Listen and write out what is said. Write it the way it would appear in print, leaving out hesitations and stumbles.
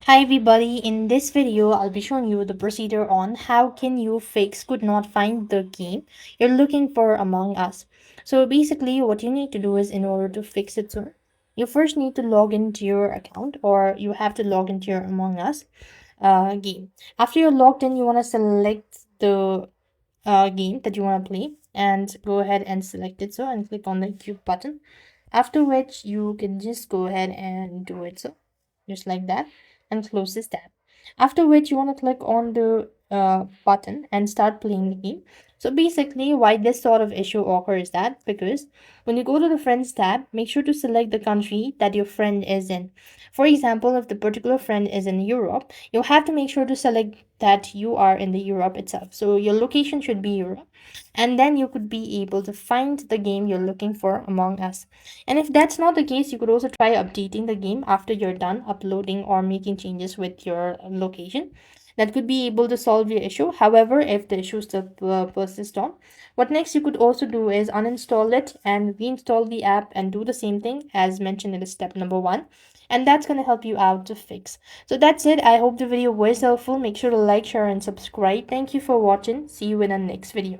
Hi everybody, in this video I'll be showing you the procedure on how can you fix could not find the game you're looking for Among Us. So basically what you need to do is in order to fix it, so you first need to log into your account, or you have to log into your Among Us game. After you're logged in, you want to select the game that you want to play and go ahead and select it, so, and click on the cube button, after which you can just go ahead and do it, so just like that, and close this tab. After which you want to click on the button and start playing the game. So basically why this sort of issue occurs that because when you go to the friends tab, make sure to select the country that your friend is in. For example, if the particular friend is in Europe, you have to make sure to select that you are in the Europe itself, so your location should be Europe, and then you could be able to find the game you're looking for Among Us. And if that's not the case, you could also try updating the game after you're done uploading or making changes with your location. That could be able to solve your issue. However, if the issue still persists on, what next you could also do is uninstall it and reinstall the app and do the same thing as mentioned in the step number 1. And that's going to help you out to fix. So that's it. I hope the video was helpful. Make sure to like, share, and subscribe. Thank you for watching. See you in the next video.